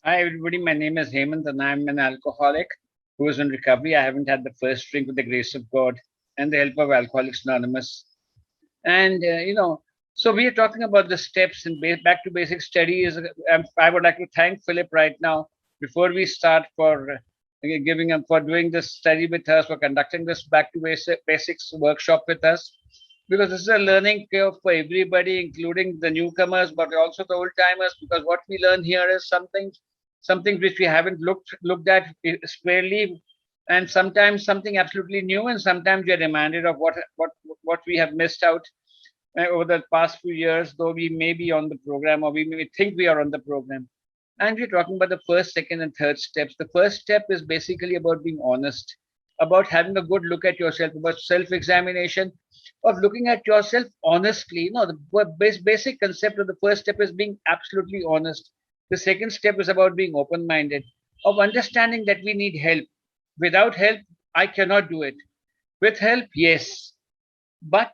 Hi, everybody. My name is Hemant, and I'm an alcoholic who is in recovery. I haven't had the first drink with the grace of God and the help of Alcoholics Anonymous. And, so we are talking about the steps and back to basic studies. I would like to thank Philip right now before we start for giving him for doing this study with us, for conducting this back to basics workshop with us, because this is a learning curve for everybody, including the newcomers, but also the old timers. Because what we learn here is something which we haven't looked at squarely, and sometimes something absolutely new, and sometimes we are reminded of what we have missed out over the past few years, though we may be on the program or we may think we are on the program. And we're talking about the first, second, and third steps. The first step is basically about being honest, about having a good look at yourself, about self-examination, of looking at yourself honestly. The basic concept of the first step is being absolutely honest. The second step is about being open-minded, of understanding that we need help. Without help, I cannot do it. With help, yes. But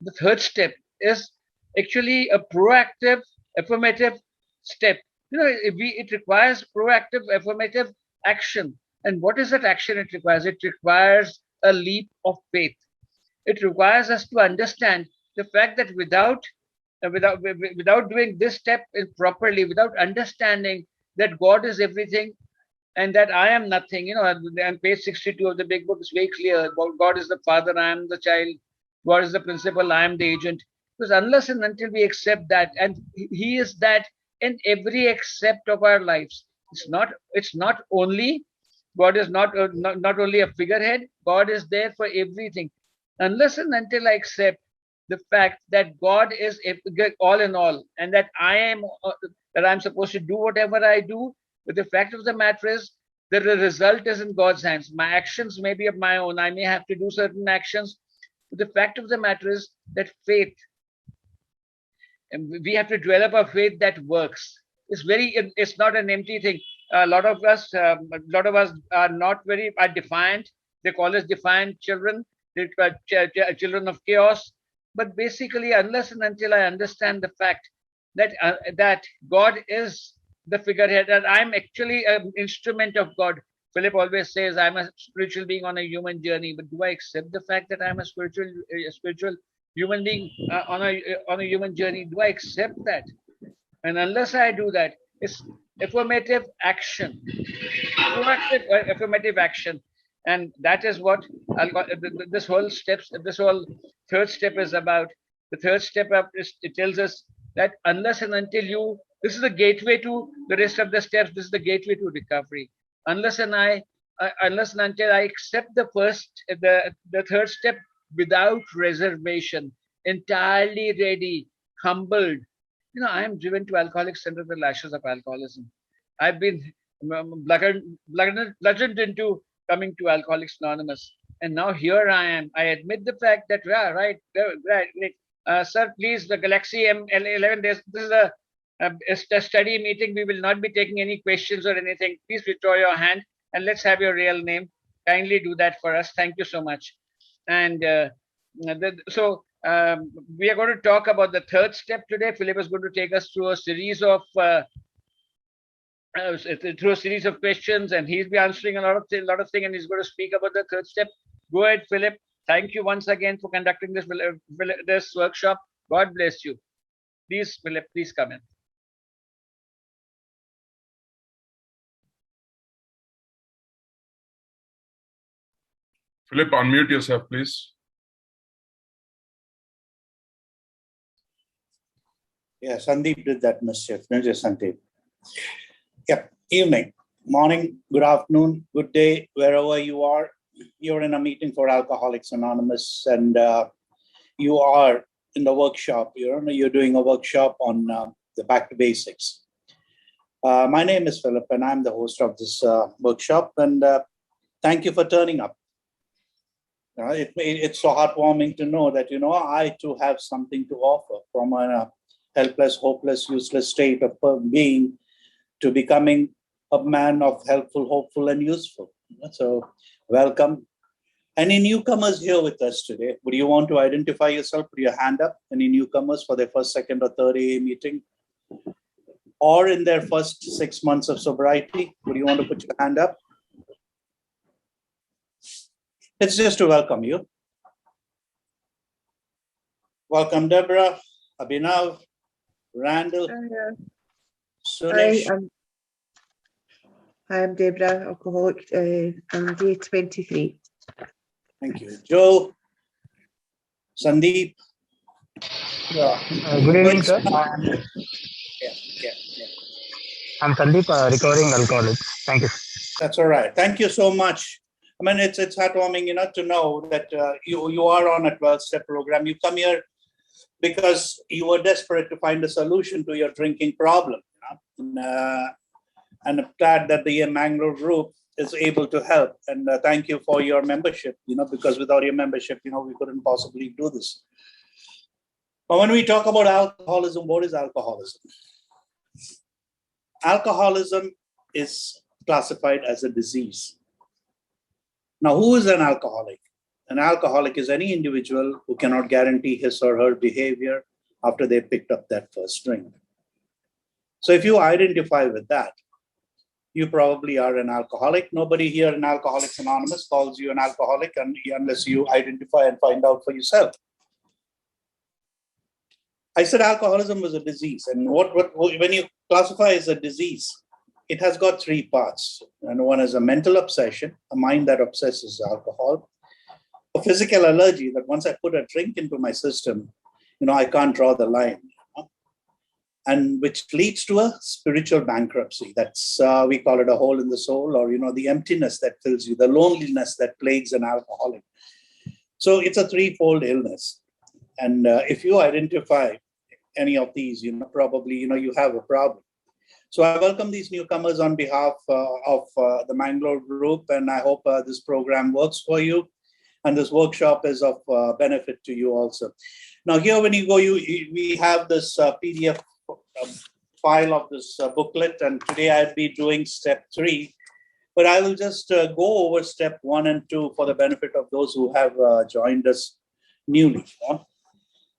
the third step is actually a proactive, affirmative step. It requires proactive, affirmative action. And what is that action it requires? It requires a leap of faith. It requires us to understand the fact that without doing this step properly, without understanding that God is everything and that I am nothing. On page 62 of the big book is very clear about God is the father, I am the child, God is the principal, I am the agent. Because unless and until we accept that, and He is that in every accept of our lives, it's not only God is not only a figurehead, God is there for everything. Unless and until I accept the fact that God is all in all, and that I'm supposed to do whatever I do, but the fact of the matter is that the result is in God's hands. My actions may be of my own. I may have to do certain actions. But the fact of the matter is that faith, and we have to develop a faith that works. It's not an empty thing. A lot of us are not are defiant. They call us defiant children. Children of chaos. But basically, unless and until I understand the fact that God is the figurehead, that I'm actually an instrument of God. Philip always says I'm a spiritual being on a human journey. But do I accept the fact that I'm a spiritual human being on a human journey? Do I accept that? And unless I do that, it's affirmative action, proactive affirmative action, and that is what this whole third step is about. The third step up is it tells us that unless and until this is the gateway to the rest of the steps. This is the gateway to recovery. Unless and until I accept the third step without reservation, entirely ready, humbled. I am driven to Alcoholics under the lashes of alcoholism. I've been bludgeoned into coming to Alcoholics Anonymous. And now here I am. I admit the fact that, yeah, right, right. Sir, please, the Galaxy M11, this is a study meeting. We will not be taking any questions or anything. Please withdraw your hand and let's have your real name. Kindly do that for us. Thank you so much. And we are going to talk about the third step today. Philip is going to take us through a series of questions, and he'll be answering a lot of things, and he's going to speak about the third step. Go ahead, Philip. Thank you once again for conducting this workshop. God bless you. Please, Philip, please come in. Philip, unmute yourself, please. Yeah, Sandeep did that mischief. Not just Sandeep. Yeah, evening, morning, good afternoon, good day, wherever you are. You're in a meeting for Alcoholics Anonymous, and you are in the workshop. You're doing a workshop on the Back to Basics. My name is Philip, and I'm the host of this workshop. And thank you for turning up. It's so heartwarming to know that I too have something to offer from a helpless, hopeless, useless state of being to becoming a man of helpful, hopeful, and useful. So welcome. Any newcomers here with us today? Would you want to identify yourself? Put your hand up. Any newcomers for their first, second, or third AA meeting? or in their first 6 months of sobriety? Would you want to put your hand up? It's just to welcome you. Welcome, Deborah, Abhinav, Randall, Sunesh. Hi, I'm Deborah, alcoholic. I'm day 23. Thank you. Joe, Sandeep. Good evening, sir. I'm Sandeep, recovering alcoholic. Thank you. That's all right. Thank you so much. I mean, it's heartwarming, to know that you are on a 12-step program. You come here because you were desperate to find a solution to your drinking problem. And I'm glad that the Mangalore group is able to help. And thank you for your membership, because without your membership, we couldn't possibly do this. But when we talk about alcoholism, what is alcoholism? Alcoholism is classified as a disease. Now, who is an alcoholic? An alcoholic is any individual who cannot guarantee his or her behavior after they picked up that first drink. So if you identify with that, you probably are an alcoholic. Nobody here in Alcoholics Anonymous calls you an alcoholic unless you identify and find out for yourself. I said alcoholism was a disease. And when you classify as a disease, it has got three parts. And one is a mental obsession, a mind that obsesses alcohol, a physical allergy that once I put a drink into my system, I can't draw the line. And which leads to a spiritual bankruptcy. That's, we call it a hole in the soul, or, the emptiness that fills you, the loneliness that plagues an alcoholic. So it's a threefold illness. And if you identify any of these, probably, you have a problem. So I welcome these newcomers on behalf of the Mangalore group, and I hope this program works for you. And this workshop is of benefit to you also. Now here, when you go, we have this PDF file of this booklet, and today I'll be doing step 3, but I will just go over step 1 and 2 for the benefit of those who have joined us newly.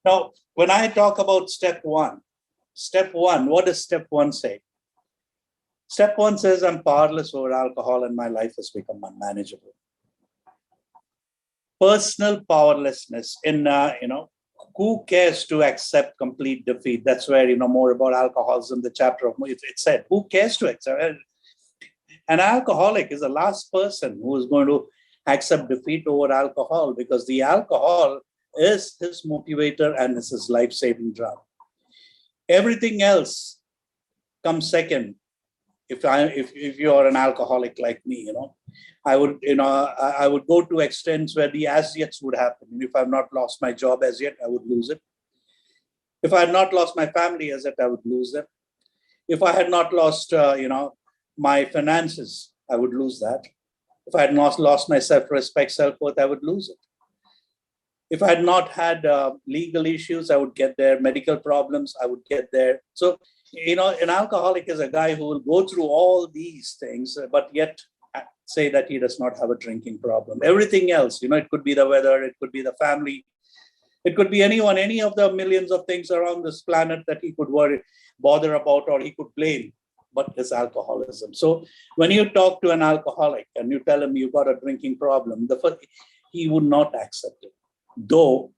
Now, when I talk about step 1, what does step 1 say? Step 1 says I'm powerless over alcohol and my life has become unmanageable. Personal powerlessness in, who cares to accept complete defeat? That's where, more about alcoholism, the chapter of it said, who cares to accept? An alcoholic is the last person who is going to accept defeat over alcohol, because the alcohol is his motivator and is his life-saving drug. Everything else comes second. If you are an alcoholic like me, I would go to extents where the as-yets would happen. If I've not lost my job as yet, I would lose it. If I had not lost my family as yet, I would lose them. If I had not lost, my finances, I would lose that. If I had not lost my self-respect, self-worth, I would lose it. If I had not had legal issues, I would get there. Medical problems, I would get there. So, an alcoholic is a guy who will go through all these things, but yet say that he does not have a drinking problem. Everything else, it could be the weather, it could be the family, it could be anyone, any of the millions of things around this planet that he could bother about, or he could blame, but it's alcoholism. So when you talk to an alcoholic and you tell him you got a drinking problem, he would not accept it. Though,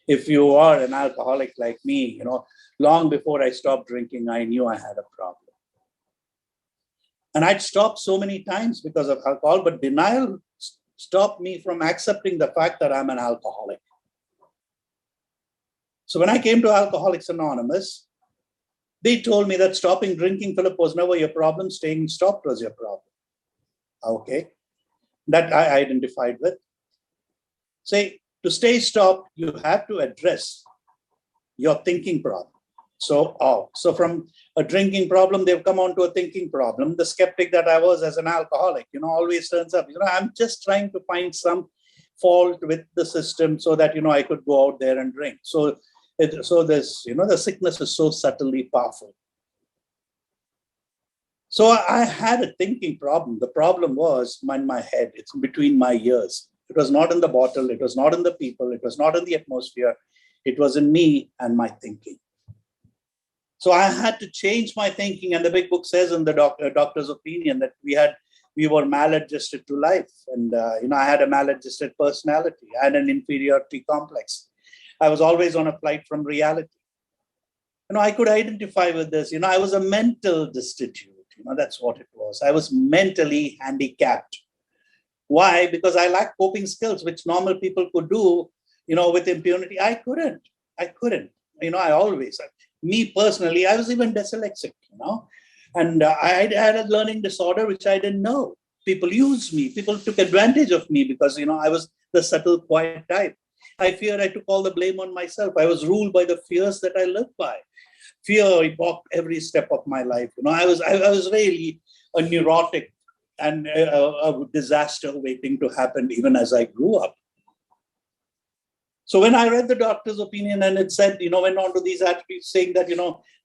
if you are an alcoholic like me, long before I stopped drinking, I knew I had a problem. And I'd stopped so many times because of alcohol, but denial stopped me from accepting the fact that I'm an alcoholic. So when I came to Alcoholics Anonymous, they told me that stopping drinking, Philip, was never your problem. Staying stopped was your problem. Okay. That I identified with. Say, to stay stopped, you have to address your thinking problem. So from a drinking problem, they've come on to a thinking problem. The skeptic that I was as an alcoholic, always turns up, I'm just trying to find some fault with the system so that, I could go out there and drink. So this, the sickness is so subtly powerful. So I had a thinking problem. The problem was in my head. It's between my ears. It was not in the bottle. It was not in the people. It was not in the atmosphere. It was in me and my thinking. So I had to change my thinking. And the big book says in the doctor's opinion that we were maladjusted to life. And, I had a maladjusted personality. I had an inferiority complex. I was always on a flight from reality. I could identify with this. I was a mental destitute. That's what it was. I was mentally handicapped. Why? Because I lacked coping skills, which normal people could do, with impunity. I couldn't. Me personally, I was even dyslexic, and I had a learning disorder, which I didn't know. People used me. People took advantage of me because, I was the subtle, quiet type. I feared I took all the blame on myself. I was ruled by the fears that I lived by. Fear walked every step of my life. I was really a neurotic and a disaster waiting to happen even as I grew up. So when I read the doctor's opinion and it said, went on to these attributes saying that,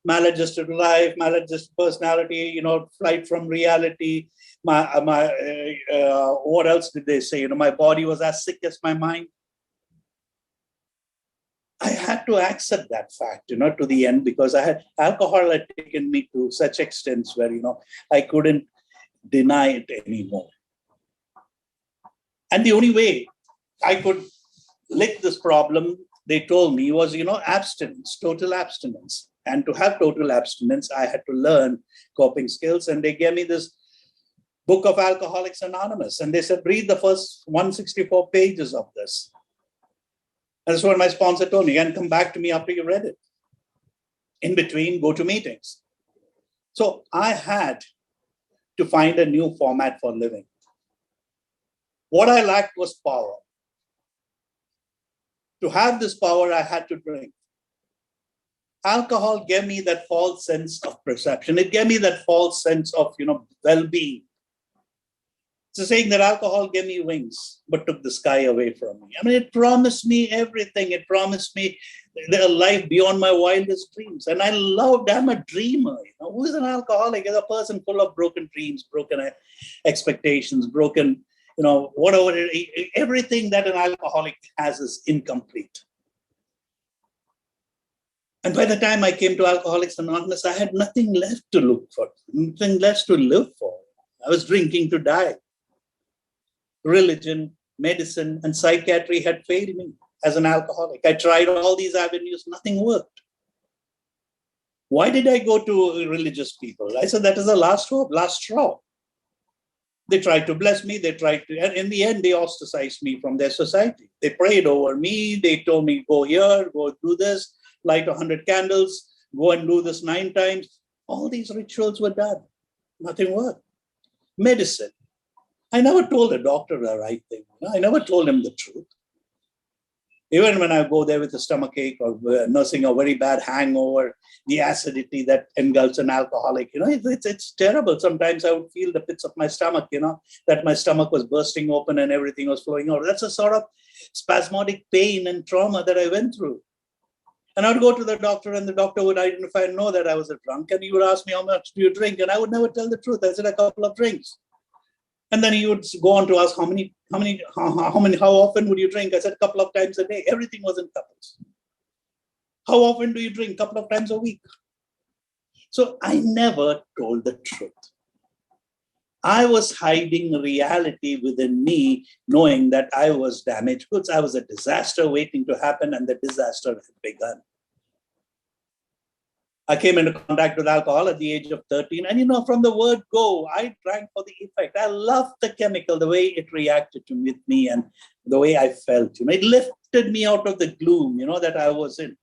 maladjusted life, maladjusted personality, flight from reality, what else did they say? My body was as sick as my mind. I had to accept that fact, to the end, because alcohol had taken me to such extents where, I couldn't deny it anymore. And the only way I could lick this problem, they told me, was, abstinence, total abstinence. And to have total abstinence, I had to learn coping skills. And they gave me this book of Alcoholics Anonymous. And they said, read the first 164 pages of this. And that's what my sponsor told me. And come back to me after you read it. In between, go to meetings. So I had to find a new format for living. What I lacked was power. To have this power, I had to drink. Alcohol gave me that false sense of perception. It gave me that false sense of, well-being. It's a saying that alcohol gave me wings, but took the sky away from me. It promised me everything. It promised me a life beyond my wildest dreams. And I'm a dreamer. Who is an alcoholic? Is a person full of broken dreams, broken expectations, broken, whatever. Everything that an alcoholic has is incomplete. And by the time I came to Alcoholics Anonymous, I had nothing left to look for, nothing left to live for. I was drinking to die. Religion, medicine, and psychiatry had failed me as an alcoholic. I tried all these avenues, nothing worked. Why did I go to religious people? I said, that is the last hope, last straw. They tried to bless me. And in the end, they ostracized me from their society. They prayed over me. They told me, go here, go do this, light 100 candles, go and do this 9 times. All these rituals were done. Nothing worked. Medicine. I never told the doctor the right thing. I never told him the truth. Even when I go there with a stomachache or nursing a very bad hangover, the acidity that engulfs an alcoholic, it's terrible. Sometimes I would feel the pits of my stomach, that my stomach was bursting open and everything was flowing out. That's a sort of spasmodic pain and trauma that I went through. And I would go to the doctor and the doctor would identify and know that I was a drunk. And he would ask me, how much do you drink? And I would never tell the truth. I said, a couple of drinks. And then he would go on to ask, how often would you drink? I said, a couple of times a day. Everything was in couples. How often do you drink? A couple of times a week. So I never told the truth. I was hiding reality within me, knowing that I was damaged goods. I was a disaster waiting to happen, and the disaster had begun. I came into contact with alcohol at the age of 13. And, from the word go, I drank for the effect. I loved the chemical, the way it reacted with me and the way I felt. It lifted me out of the gloom, that I was in.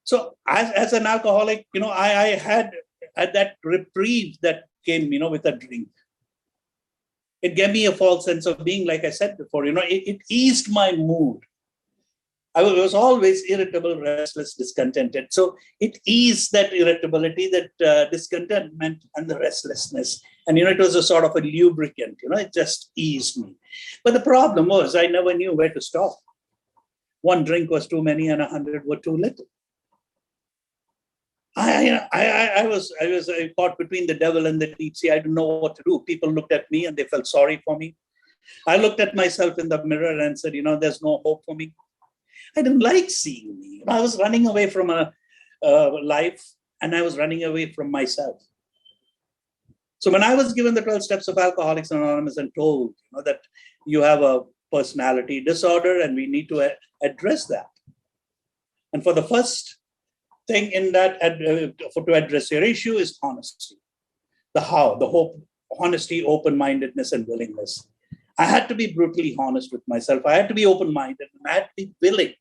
So as an alcoholic, I had that reprieve that came, with a drink. It gave me a false sense of being, like I said before, it eased my mood. I was always irritable, restless, discontented. So it eased that irritability, that discontentment and the restlessness. And, it was a sort of a lubricant, it just eased me. But the problem was I never knew where to stop. 1 drink was too many and 100 were too little. I was caught between the devil and the deep sea. I didn't know what to do. People looked at me and they felt sorry for me. I looked at myself in the mirror and said, there's no hope for me. I didn't like seeing me. I was running away from a life, and I was running away from myself. So when I was given the 12 steps of Alcoholics Anonymous and told that you have a personality disorder and we need to address that. And for the first thing in that, to address your issue is honesty. The how, the hope, honesty, open-mindedness, and willingness. I had to be brutally honest with myself. I had to be open-minded, and I had to be willing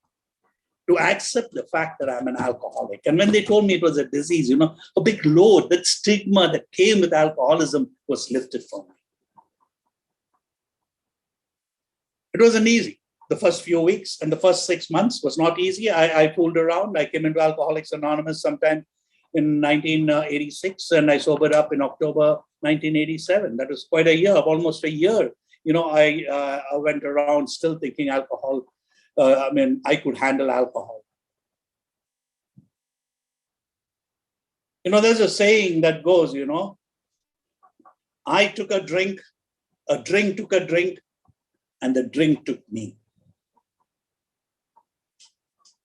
to accept the fact that I'm an alcoholic. And when they told me it was a disease, a big load, that stigma that came with alcoholism was lifted from me. It wasn't easy. The first few weeks and the first 6 months was not easy. I fooled around. I came into Alcoholics Anonymous sometime in 1986, and I sobered up in October 1987. That was quite a year, almost a year. I went around still thinking alcohol. I could handle alcohol. There's a saying that goes, I took a drink took a drink, and the drink took me.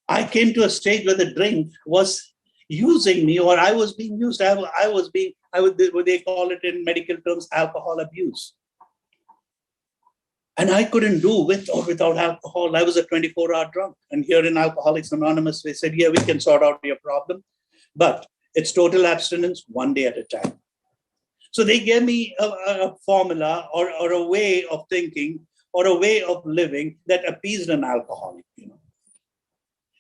I came to a stage where the drink was using me, or I was being used. They call it in medical terms, alcohol abuse. And I couldn't do with or without alcohol. I was a 24-hour drunk. And here in Alcoholics Anonymous, they said, yeah, we can sort out your problem, but it's total abstinence, one day at a time. So they gave me a formula or a way of thinking or a way of living that appeased an alcoholic.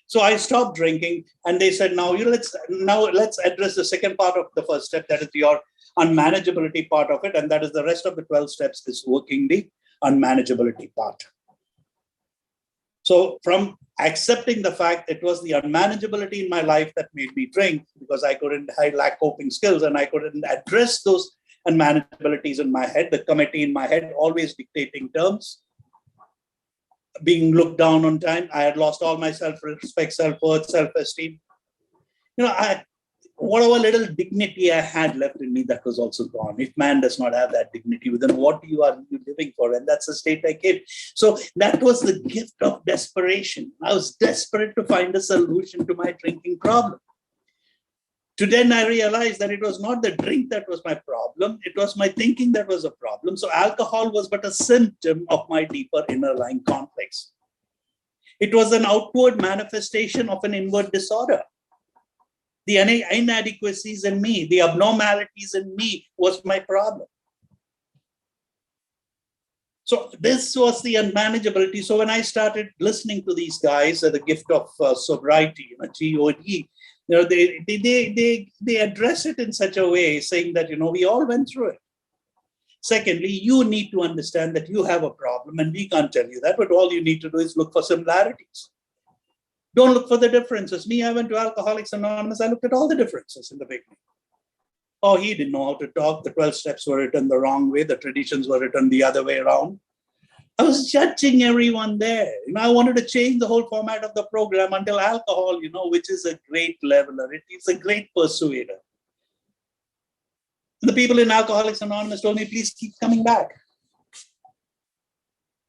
So I stopped drinking, and they said, now let's address the second part of the first step, that is your unmanageability part of it, and that is the rest of the 12 steps is working the unmanageability part. So from accepting the fact it was the unmanageability in my life that made me drink, because I lack coping skills and I couldn't address those unmanageabilities in my head, the committee in my head always dictating terms, being looked down on time. I had lost all my self-respect, self-worth, self-esteem. Whatever little dignity I had left in me, that was also gone. If man does not have that dignity, then what are you living for? And that's the state I came. So that was the gift of desperation. I was desperate to find a solution to my drinking problem. To then I realized that it was not the drink that was my problem. It was my thinking that was a problem. So alcohol was but a symptom of my deeper inner lying conflicts. It was an outward manifestation of an inward disorder. The inadequacies in me, the abnormalities in me was my problem. So this was the unmanageability. So when I started listening to these guys, the gift of sobriety, GOD, they address it in such a way, saying that, we all went through it. Secondly, you need to understand that you have a problem, and we can't tell you that, but all you need to do is look for similarities. Don't look for the differences. I went to Alcoholics Anonymous. I looked at all the differences in the beginning. Oh, he didn't know how to talk. The 12 steps were written the wrong way. The traditions were written the other way around. I was judging everyone there. I wanted to change the whole format of the program until alcohol, which is a great leveler. It is a great persuader. The people in Alcoholics Anonymous told me, please keep coming back.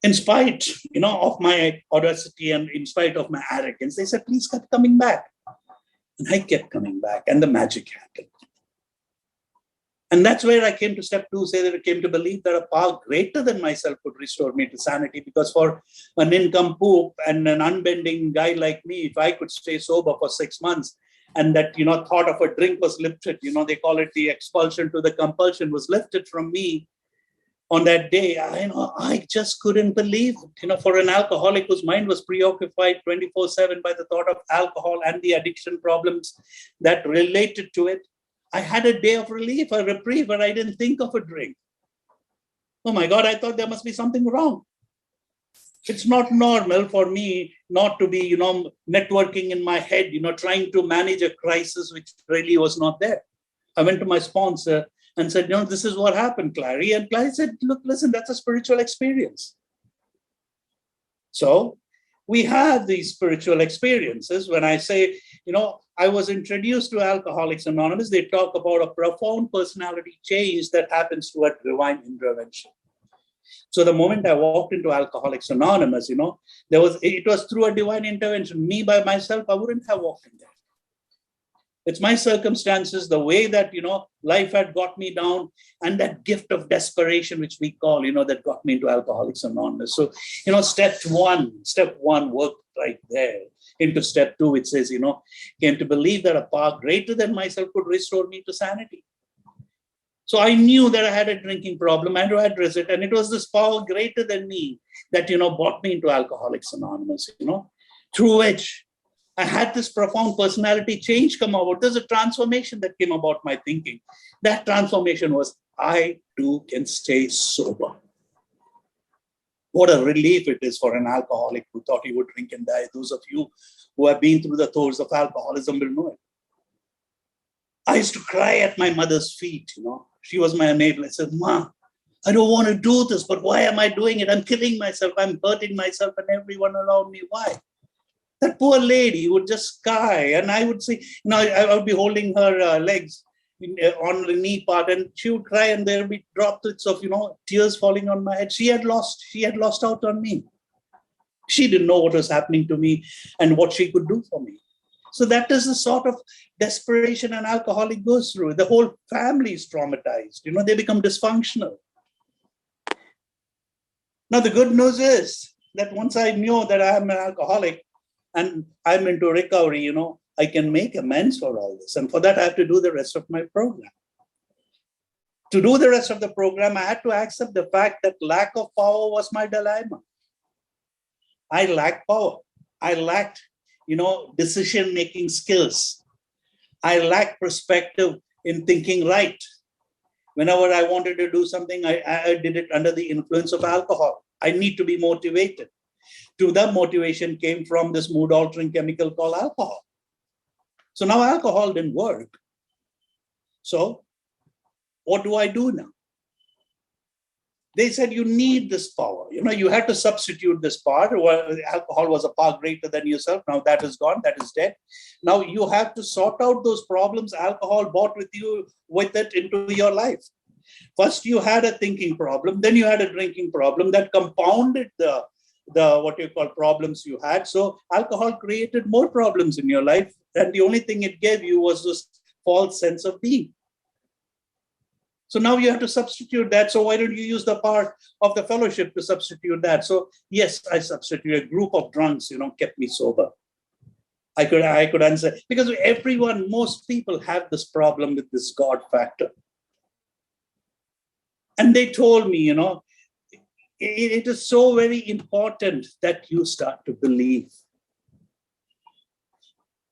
In spite, of my audacity and in spite of my arrogance, they said, please keep coming back. And I kept coming back, and the magic happened. And that's where I came to step 2, say that I came to believe that a power greater than myself could restore me to sanity, because for an nincompoop and an unbending guy like me, if I could stay sober for 6 months, and that, thought of a drink was lifted, they call it the expulsion to the compulsion was lifted from me, on that day, I just couldn't believe it. For an alcoholic whose mind was preoccupied 24/7 by the thought of alcohol and the addiction problems that related to it, I had a day of relief, a reprieve, but I didn't think of a drink. Oh my God, I thought there must be something wrong. It's not normal for me not to be, networking in my head, trying to manage a crisis which really was not there. I went to my sponsor and said, this is what happened, Clary. And Clary said, look, listen, that's a spiritual experience. So we have these spiritual experiences. When I say, I was introduced to Alcoholics Anonymous, they talk about a profound personality change that happens through a divine intervention. So the moment I walked into Alcoholics Anonymous, it was through a divine intervention. Me by myself, I wouldn't have walked in there. It's my circumstances, the way that, life had got me down, and that gift of desperation, which we call, that got me into Alcoholics Anonymous. So, step one worked right there. Into step two, it says, came to believe that a power greater than myself could restore me to sanity. So I knew that I had a drinking problem and I addressed it. And it was this power greater than me that, brought me into Alcoholics Anonymous, through which I had this profound personality change come about. There's a transformation that came about my thinking. That transformation was, I too can stay sober. What a relief it is for an alcoholic who thought he would drink and die. Those of you who have been through the throes of alcoholism will know it. I used to cry at my mother's feet, She was my enabler. I said, Ma, I don't want to do this, but why am I doing it? I'm killing myself. I'm hurting myself and everyone around me. Why? That poor lady would just cry, and I would say, I would be holding her legs on the knee part, and she would cry, and there would be droplets of, tears falling on my head. She had lost out on me. She didn't know what was happening to me and what she could do for me. So that is the sort of desperation an alcoholic goes through. The whole family is traumatized. They become dysfunctional. Now, the good news is that once I knew that I am an alcoholic and I'm into recovery, I can make amends for all this. And for that, I have to do the rest of my program. To do the rest of the program, I had to accept the fact that lack of power was my dilemma. I lacked power. I lacked, decision-making skills. I lacked perspective in thinking right. Whenever I wanted to do something, I did it under the influence of alcohol. I need to be motivated. To that motivation came from this mood-altering chemical called alcohol. So now alcohol didn't work. So what do I do now? They said, you need this power. You had to substitute this power. Well, alcohol was a power greater than yourself. Now that is gone. That is dead. Now you have to sort out those problems alcohol brought with it into your life. First, you had a thinking problem. Then you had a drinking problem that compounded the what you call problems you had. So alcohol created more problems in your life. And the only thing it gave you was this false sense of being. So now you have to substitute that. So why don't you use the power of the fellowship to substitute that? So yes, I substitute. A group of drunks, kept me sober. I could answer, because most people have this problem with this God factor. And they told me, it is so very important that you start to believe.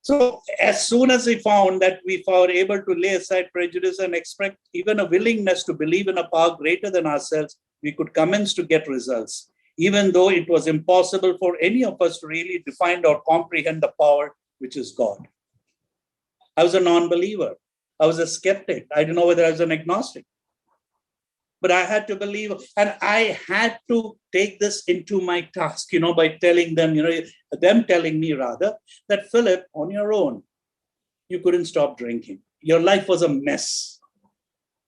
So as soon as we found that we were able to lay aside prejudice and expect even a willingness to believe in a power greater than ourselves, we could commence to get results, even though it was impossible for any of us to really define or comprehend the power which is God. I was a non-believer. I was a skeptic. I didn't know whether I was an agnostic. But I had to believe, and I had to take this into my task, by telling them, them telling me rather, that Philip, on your own, you couldn't stop drinking. Your life was a mess.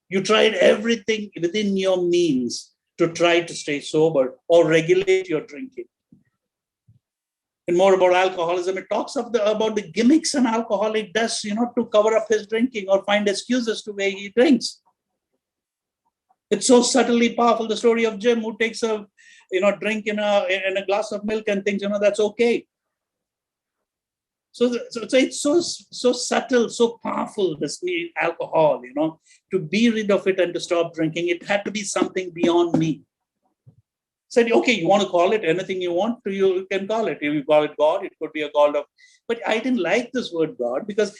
You tried everything within your means to try to stay sober or regulate your drinking. And more about alcoholism, it talks about the gimmicks an alcoholic does, to cover up his drinking or find excuses to where he drinks. It's so subtly powerful. The story of Jim, who takes a drink in a glass of milk and thinks, that's okay. So it's so subtle, so powerful, this alcohol, to be rid of it and to stop drinking. It had to be something beyond me. Said, okay, you want to call it anything you want, you can call it. If you call it God, it could be a God of, but I didn't like this word God because,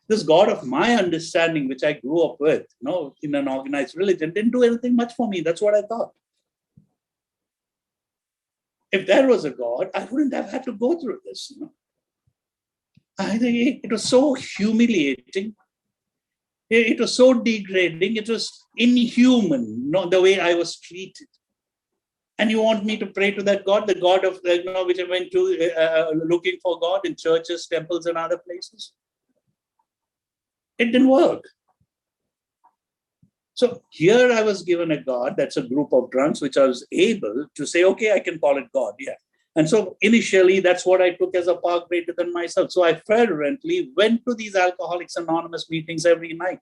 this God of my understanding, which I grew up with, in an organized religion, didn't do anything much for me. That's what I thought. If there was a God, I wouldn't have had to go through this. I think it was so humiliating. It was so degrading. It was inhuman, the way I was treated. And you want me to pray to that God, the God of, which I went to looking for God in churches, temples, and other places? It didn't work. So here I was given a God, that's a group of drunks, which I was able to say, okay, I can call it God, yeah. And so initially, that's what I took as a power greater than myself. So I fervently went to these Alcoholics Anonymous meetings every night.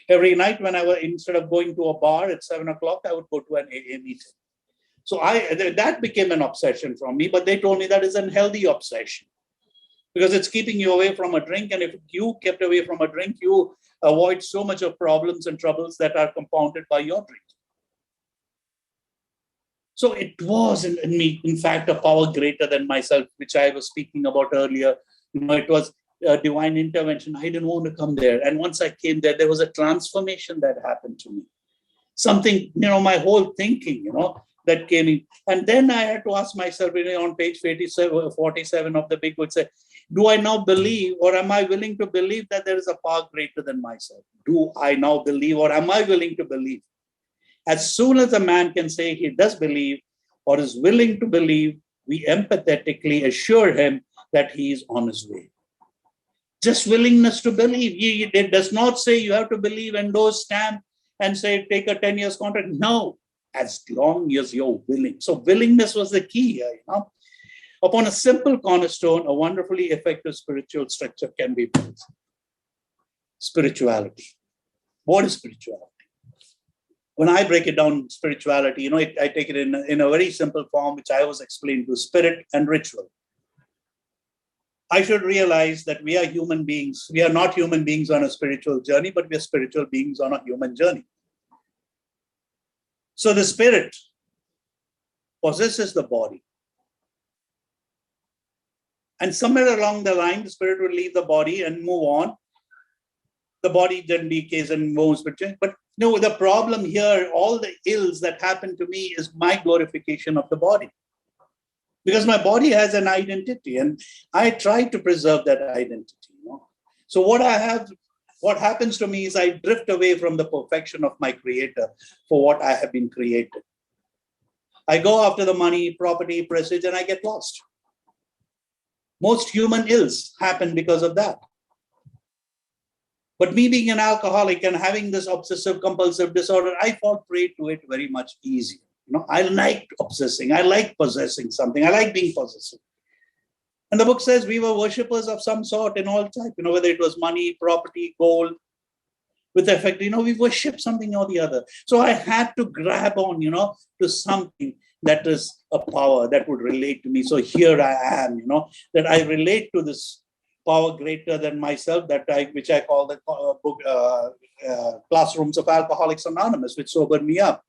Every night when I was, instead of going to a bar at 7 o'clock, I would go to an AA meeting. So that became an obsession from me, but they told me that is a healthy obsession because it's keeping you away from a drink. And if you kept away from a drink, you avoid so much of problems and troubles that are compounded by your drink. So it was in me, in fact, a power greater than myself, which I was speaking about earlier. It was a divine intervention. I didn't want to come there. And once I came there, there was a transformation that happened to me. Something, my whole thinking, that came in. And then I had to ask myself, on page 47 of the big book, say, do I now believe, or am I willing to believe that there is a power greater than myself? Do I now believe, or am I willing to believe? As soon as a man can say he does believe or is willing to believe, we empathetically assure him that he is on his way. Just willingness to believe. It does not say you have to believe, endorse, stamp, and say take a 10 years contract. No, as long as you're willing. So willingness was the key here. Upon a simple cornerstone, a wonderfully effective spiritual structure can be built. Spirituality. What is spirituality? When I break it down, spirituality, I take it in a very simple form, which I was explained to: spirit and ritual. I should realize that we are human beings. We are not human beings on a spiritual journey, but we are spiritual beings on a human journey. So the spirit possesses the body. And somewhere along the line, the spirit will leave the body and move on. The body then decays and moves. But the problem here, all the ills that happen to me is my glorification of the body. Because my body has an identity and I try to preserve that identity. So what happens to me is I drift away from the perfection of my creator for what I have been created. I go after the money, property, prestige, and I get lost. Most human ills happen because of that. But me being an alcoholic and having this obsessive compulsive disorder, I fall prey to it very much easier. I like obsessing. I like possessing something. I like being possessive. And the book says we were worshippers of some sort in all type, whether it was money, property, gold, with effect, we worship something or the other. So I had to grab on, to something that is a power that would relate to me. So here I am, that I relate to this power greater than myself, which I call the book Classrooms of Alcoholics Anonymous, which sobered me up.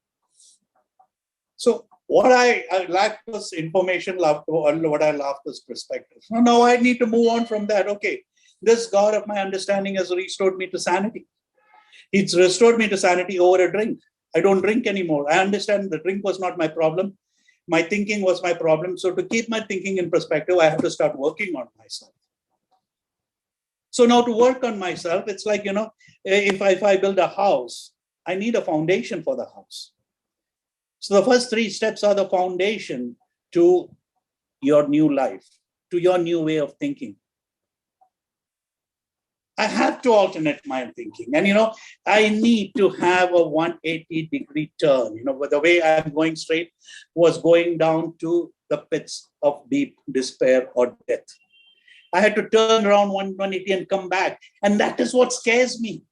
So what I lacked was information, what I lacked was perspective. Now I need to move on from that. Okay, this God of my understanding has restored me to sanity. It's restored me to sanity over a drink. I don't drink anymore. I understand the drink was not my problem. My thinking was my problem. So to keep my thinking in perspective, I have to start working on myself. So now to work on myself, it's like, if I build a house, I need a foundation for the house. So the first 3 steps are the foundation to your new life, to your new way of thinking. I have to alternate my thinking. And, I need to have a 180-degree turn. The way I'm going straight was going down to the pits of deep despair or death. I had to turn around 180 and come back. And that is what scares me.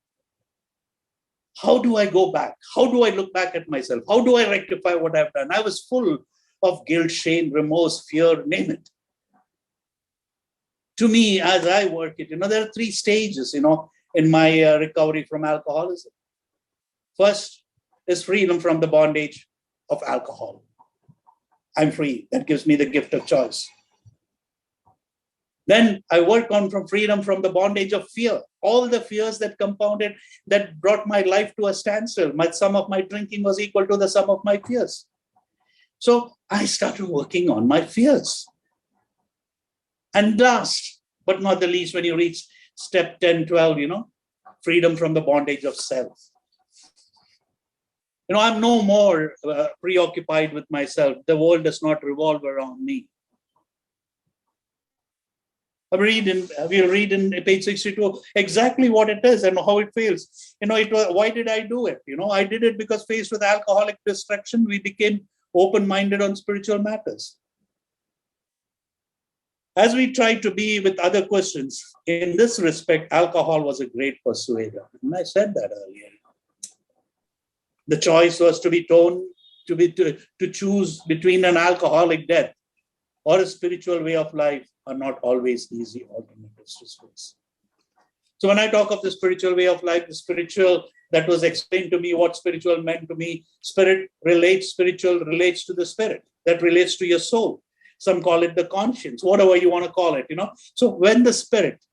How do I go back? How do I look back at myself? How do I rectify what I've done? I was full of guilt, shame, remorse, fear, name it. To me, as I work it, there are 3 stages, in my recovery from alcoholism. First is freedom from the bondage of alcohol. I'm free. That gives me the gift of choice. Then I work on freedom from the bondage of fear. All the fears that compounded, that brought my life to a standstill. Sum of my drinking was equal to the sum of my fears. So I started working on my fears. And last, but not the least, when you reach step 10, 12, freedom from the bondage of self. I'm no more preoccupied with myself. The world does not revolve around me. We'll read in page 62 exactly what it is and how it feels. Why did I do it? I did it because faced with alcoholic destruction, we became open-minded on spiritual matters. As we tried to be with other questions, in this respect, alcohol was a great persuader. And I said that earlier. The choice was to be to choose between an alcoholic death or a spiritual way of life are not always easy alternatives to face. So when I talk of the spiritual way of life, the spiritual that was explained to me, what spiritual meant to me, spiritual relates to the spirit, that relates to your soul. Some call it the conscience, whatever you want to call it, So when the spirit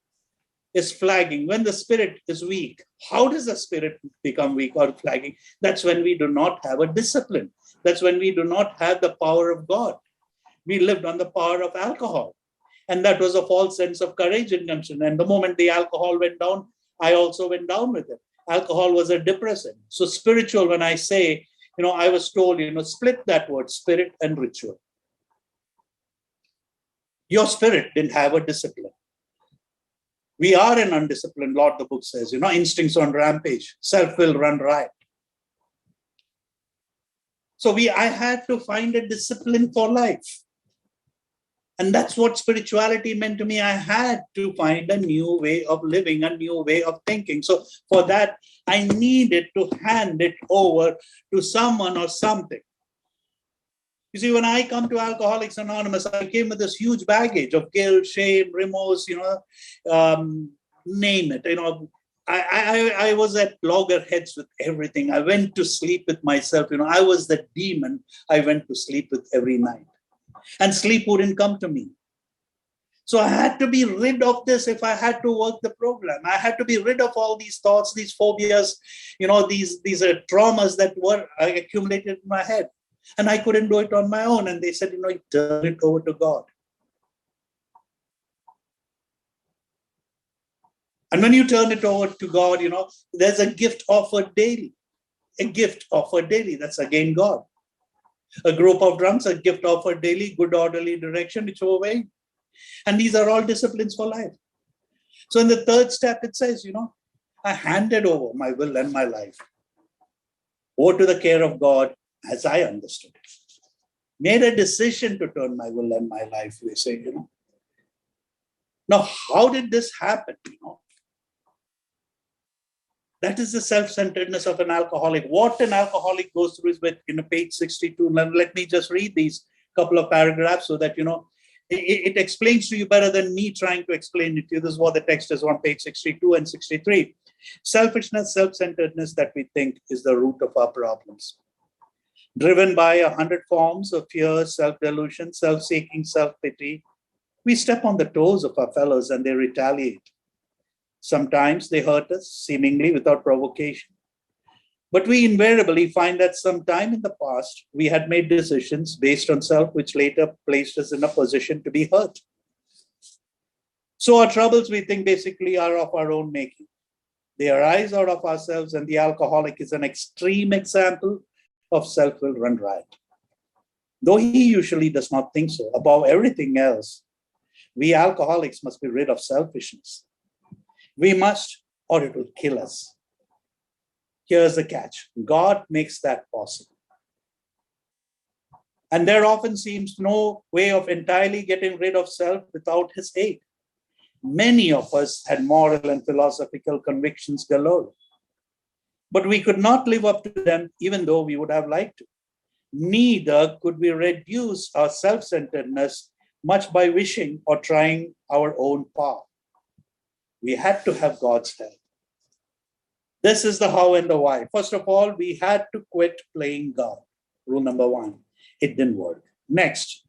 is flagging, when the spirit is weak, how does the spirit become weak or flagging? That's when we do not have a discipline. That's when we do not have the power of God. We lived on the power of alcohol. And that was a false sense of courage and gumption. And the moment the alcohol went down, I also went down with it. Alcohol was a depressant. So spiritual, when I say, I was told, split that word, spirit and ritual. Your spirit didn't have a discipline. We are an undisciplined lot, the book says, instincts on rampage, self will run riot. So I had to find a discipline for life. And that's what spirituality meant to me. I had to find a new way of living, a new way of thinking. So for that, I needed to hand it over to someone or something. You see, when I come to Alcoholics Anonymous, I came with this huge baggage of guilt, shame, remorse, name it. I was at loggerheads with everything. I went to sleep with myself. I was the demon I went to sleep with every night. And sleep wouldn't come to me. So I had to be rid of this if I had to work the program. I had to be rid of all these thoughts, these phobias, these traumas that were accumulated in my head. And I couldn't do it on my own. And they said, turn it over to God. And when you turn it over to God, there's a gift offered daily. A gift offered daily. That's again God. A group of drunks, a gift offered daily, good orderly direction, whichever way. And these are all disciplines for life. So in the third step, it says, I handed over my will and my life over to the care of God as I understood it. Made a decision to turn my will and my life, we say, Now, how did this happen, That is the self-centeredness of an alcoholic. What an alcoholic goes through is with page 62. Let me just read these couple of paragraphs so that, it explains to you better than me trying to explain it to you. This is what the text is on page 62 and 63. Selfishness, self-centeredness that we think is the root of our problems. Driven by 100 forms of fear, self-delusion, self-seeking, self-pity, we step on the toes of our fellows and they retaliate. Sometimes they hurt us, seemingly without provocation. But we invariably find that sometime in the past, we had made decisions based on self, which later placed us in a position to be hurt. So our troubles, we think, basically are of our own making. They arise out of ourselves, and the alcoholic is an extreme example of self-will run riot. Though he usually does not think so, above everything else, we alcoholics must be rid of selfishness. We must, or it will kill us. Here's the catch. God makes that possible. And there often seems no way of entirely getting rid of self without his aid. Many of us had moral and philosophical convictions galore, but we could not live up to them even though we would have liked to. Neither could we reduce our self-centeredness much by wishing or trying our own power. We had to have God's help. This is the how and the why. First of all, we had to quit playing God. Rule number 1. It didn't work. Next,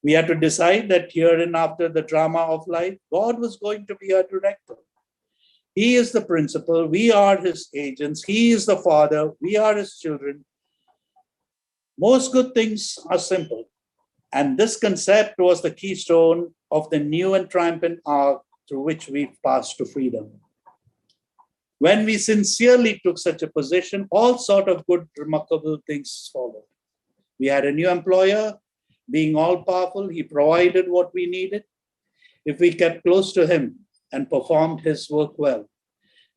we had to decide that here and after the drama of life, God was going to be our director. He is the principal. We are his agents. He is the father. We are his children. Most good things are simple. And this concept was the keystone of the new and triumphant arc through which we passed to freedom. When we sincerely took such a position, all sort of good, remarkable things followed. We had a new employer, being all-powerful. He provided what we needed. if we kept close to him and performed his work well.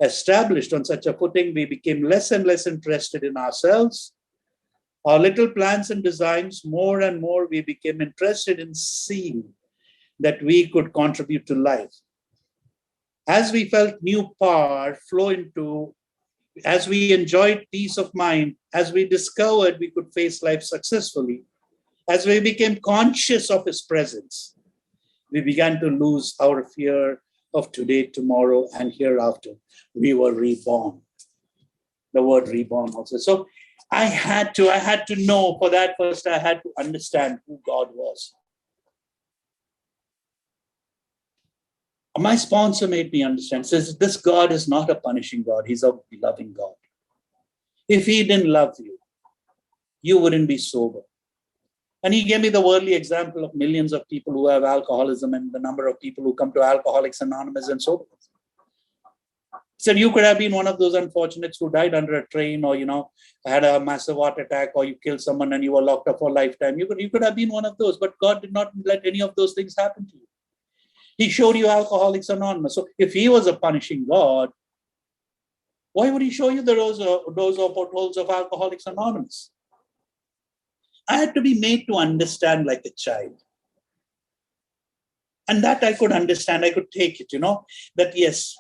Established on such a footing, we became less and less interested in ourselves, our little plans and designs. More and more, we became interested in seeing that we could contribute to life. As we felt new power flow into, as we enjoyed peace of mind, as we discovered we could face life successfully, as we became conscious of his presence, we began to lose our fear of today, tomorrow, and hereafter. We were reborn. The word reborn also. So I had to know. For that, first I had to understand who God was. My sponsor made me understand, says this God is not a punishing God, he's a loving God. If he didn't love you, you wouldn't be sober. And he gave me the worldly example of millions of people who have alcoholism and the number of people who come to Alcoholics Anonymous and sober. He said, you could have been one of those unfortunates who died under a train, or, had a massive heart attack, or you killed someone and you were locked up for a lifetime. You could have been one of those, but God did not let any of those things happen to you. He showed you Alcoholics Anonymous. So if he was a punishing God, why would he show you the doors or portholes of Alcoholics Anonymous? I had to be made to understand like a child. And that I could understand, I could take it, that yes.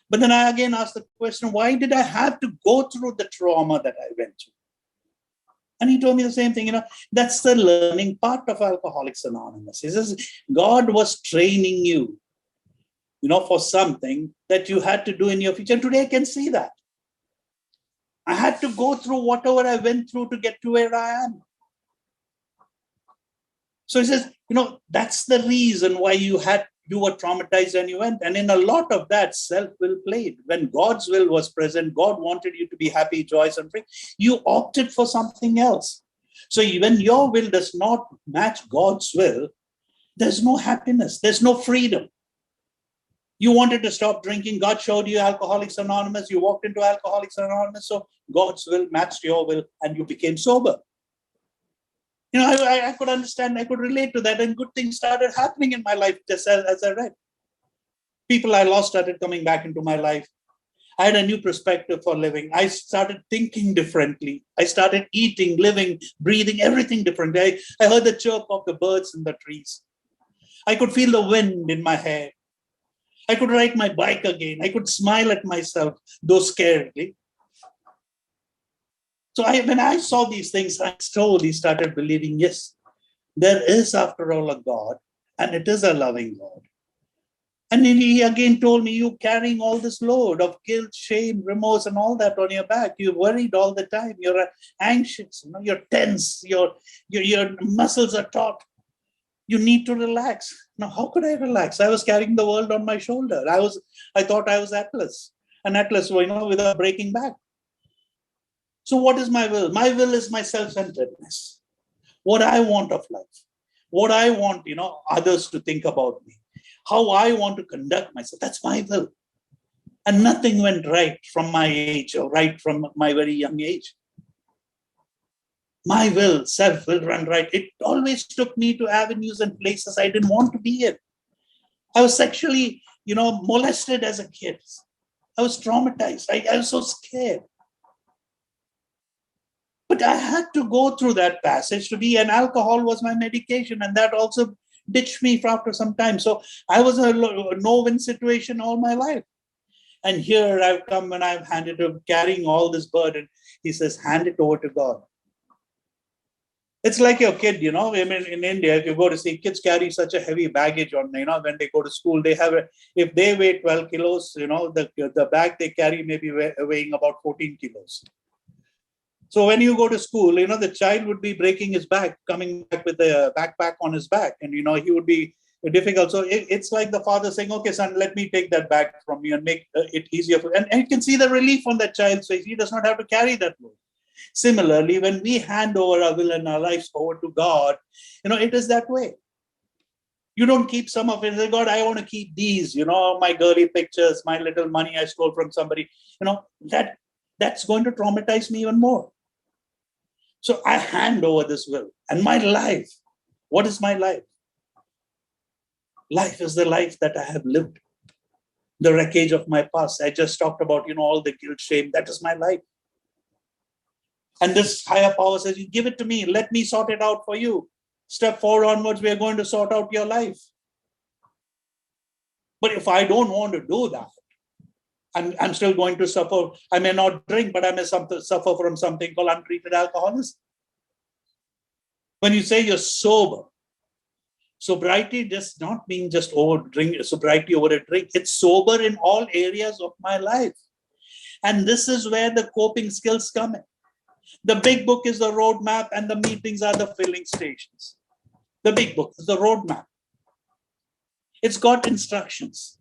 But then I again asked the question, why did I have to go through the trauma that I went through? And he told me the same thing, that's the learning part of Alcoholics Anonymous. He says, God was training you, for something that you had to do in your future. And today I can see that. I had to go through whatever I went through to get to where I am. So he says, that's the reason why you were traumatized and you went. And in a lot of that, self-will played. When God's will was present, God wanted you to be happy, joyous, and free. You opted for something else. So when your will does not match God's will, there's no happiness. There's no freedom. You wanted to stop drinking. God showed you Alcoholics Anonymous. You walked into Alcoholics Anonymous. So God's will matched your will and you became sober. I could understand, I could relate to that, and good things started happening in my life just as I read. People I lost started coming back into my life. I had a new perspective for living. I started thinking differently. I started eating, living, breathing, everything differently. I heard the chirp of the birds in the trees. I could feel the wind in my hair. I could ride my bike again. I could smile at myself, though scaredly. So when I saw these things, I slowly started believing, yes, there is after all a God, and it is a loving God. And then he again told me, you carrying all this load of guilt, shame, remorse, and all that on your back. You're worried all the time. You're anxious. You're tense. Your muscles are taut. You need to relax. Now, how could I relax? I was carrying the world on my shoulder. I thought I was Atlas. And Atlas, without breaking back. So what is my will? My will is my self-centeredness. What I want of life. What I want, others to think about me. How I want to conduct myself. That's my will. And nothing went right from my age or right from my very young age. My will, self will run right. It always took me to avenues and places I didn't want to be in. I was sexually, molested as a kid. I was traumatized. I was so scared. But I had to go through that passage to be, and alcohol was my medication, and that also ditched me after some time. So I was a no-win situation all my life. And here I've come and I've handed him, carrying all this burden. He says, hand it over to God. It's like your kid, in India, if you go to see, kids carry such a heavy baggage on, when they go to school, if they weigh 12 kilos, the bag they carry may be weighing about 14 kilos. So when you go to school, the child would be breaking his back, coming back with the backpack on his back, and, he would be difficult. So it's like the father saying, okay, son, let me take that back from you and make it easier for you. And you can see the relief on that child's face. He does not have to carry that load. Similarly, when we hand over our will and our lives over to God, it is that way. You don't keep some of it. Say, God, I want to keep these, my girly pictures, my little money I stole from somebody. That's going to traumatize me even more. So I hand over this will and my life. What is my life? Life is the life that I have lived. The wreckage of my past. I just talked about, all the guilt, shame. That is my life. And this higher power says, you give it to me. Let me sort it out for you. Step 4 onwards, we are going to sort out your life. But if I don't want to do that, I'm still going to suffer. I may not drink, but I may suffer from something called untreated alcoholism. When you say you're sober, sobriety does not mean just sobriety over a drink. It's sober in all areas of my life. And this is where the coping skills come in. The big book is the roadmap and the meetings are the filling stations. The big book is the roadmap. It's got instructions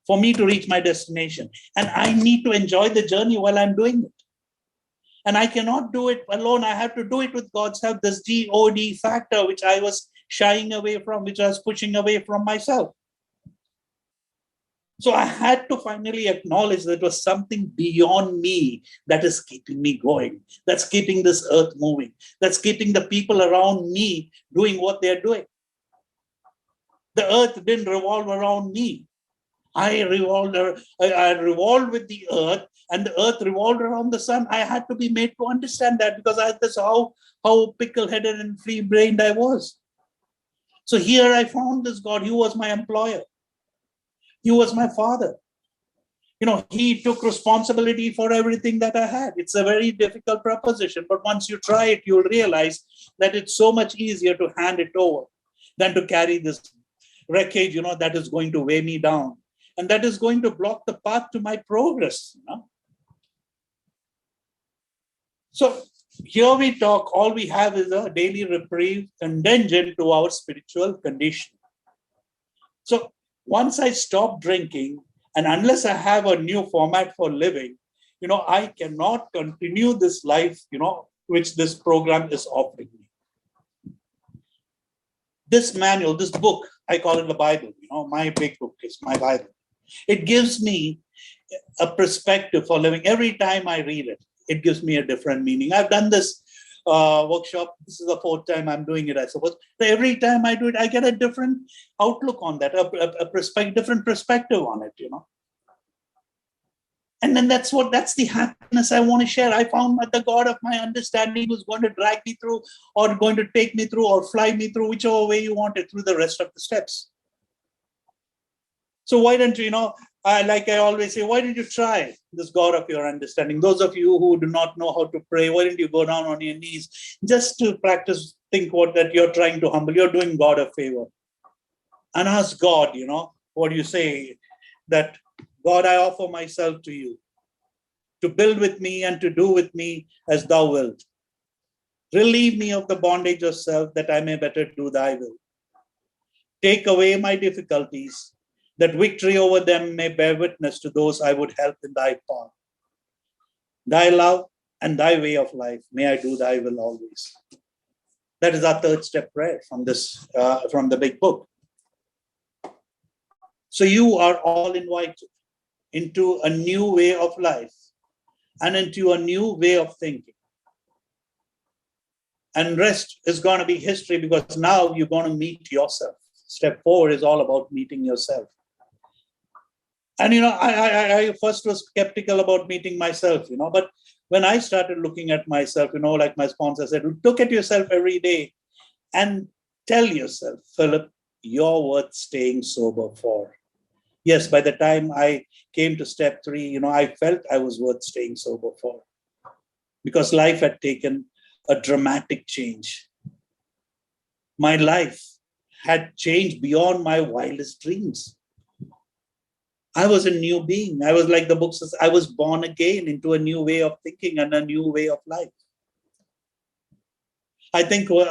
for me to reach my destination. And I need to enjoy the journey while I'm doing it. And I cannot do it alone. I have to do it with God's help. This God factor, which I was shying away from, which I was pushing away from myself. So I had to finally acknowledge that it was something beyond me that is keeping me going, that's keeping this earth moving, that's keeping the people around me doing what they're doing. The earth didn't revolve around me. I revolved with the earth, and the earth revolved around the sun. I had to be made to understand that, because that's how pickle-headed and free-brained I was. So here I found this God. He was my employer. He was my father. He took responsibility for everything that I had. It's a very difficult proposition, but once you try it, you'll realize that it's so much easier to hand it over than to carry this wreckage, that is going to weigh me down. And that is going to block the path to my progress. So here we talk, all we have is a daily reprieve contingent to our spiritual condition. So once I stop drinking, and unless I have a new format for living, I cannot continue this life, which this program is offering me. This manual, this book, I call it the Bible. My big book is my Bible. It gives me a perspective for living. Every time I read it, it gives me a different meaning. I've done this workshop. This is the 4th time I'm doing it, I suppose. So every time I do it, I get a different outlook on that, a different perspective on it, And then that's the happiness I want to share. I found that the God of my understanding was going to drag me through, or going to take me through, or fly me through, whichever way you want it, through the rest of the steps. So why don't you, like I always say, why don't you try this God of your understanding? Those of you who do not know how to pray, why don't you go down on your knees just to practice, think that you're trying to humble, you're doing God a favor. And ask God, what you say, that God, I offer myself to you, to build with me and to do with me as thou wilt. Relieve me of the bondage of self, that I may better do thy will. Take away my difficulties, that victory over them may bear witness to those I would help in thy path. Thy love and thy way of life, may I do thy will always. That is our 3rd step prayer from the big book. So you are all invited into a new way of life and into a new way of thinking. And rest is going to be history, because now you're going to meet yourself. Step 4 is all about meeting yourself. And, I first was skeptical about meeting myself, but when I started looking at myself, like my sponsor said, look at yourself every day and tell yourself, Philip, you're worth staying sober for. Yes, by the time I came to step 3, I felt I was worth staying sober for, because life had taken a dramatic change. My life had changed beyond my wildest dreams. I was a new being. I was, like the book says, I was born again into a new way of thinking and a new way of life. I think we're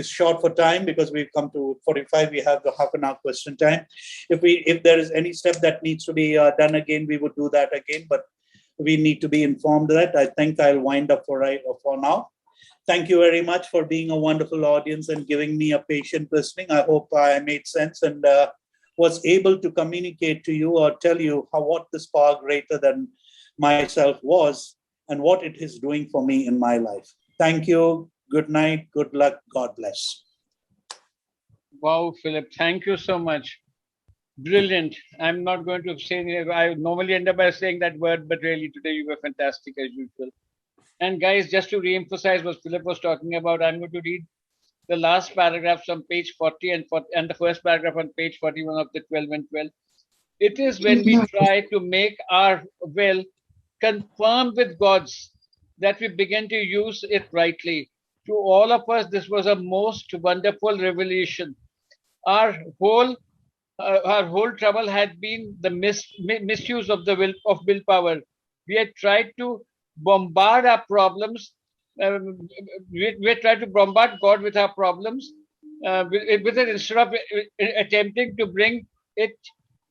short for time, because we've come to 45. We have the half an hour question time. If there is any step that needs to be done again, we would do that again. But we need to be informed that. I think I'll wind up for now. Thank you very much for being a wonderful audience and giving me a patient listening. I hope I made sense and was able to communicate to you or tell you what this power greater than myself was and what it is doing for me in my life. Thank you. Good night. Good luck. God bless. Wow, Philip, thank you so much. Brilliant. I'm not going to say, I normally end up by saying that word, but really today you were fantastic as usual. And guys, just to re-emphasize what Philip was talking about, I'm going to read the last paragraphs on page 40 and the first paragraph on page 41 of the 12 and 12. It is when we try to make our will confirm with God's that we begin to use it rightly. To all of us, this was a most wonderful revelation. Our whole our whole trouble had been the misuse of the willpower. We had tried to bombard our problems. We had tried to bombard God with our problems, with it instead of attempting to bring it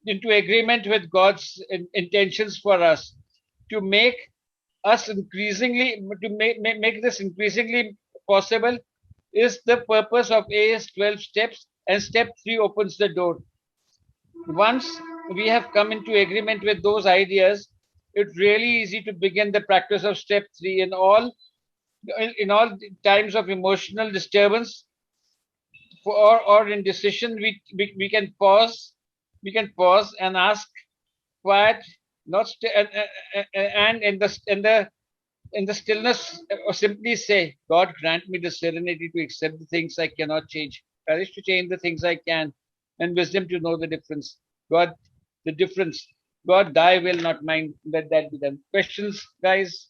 into agreement with God's intentions for us, to make us increasingly to make this increasingly possible is the purpose of AS 12 steps, and step 3 opens the door. Once we have come into agreement with those ideas, it's really easy to begin the practice of step 3 in all times of emotional disturbance or indecision. We can pause and ask quiet, not and in the stillness, or simply say, God, grant me the serenity to accept the things I cannot change, courage to change the things I can, and wisdom to know the difference. God, the difference. God, thy will, not mine. Let that be done. Questions, guys?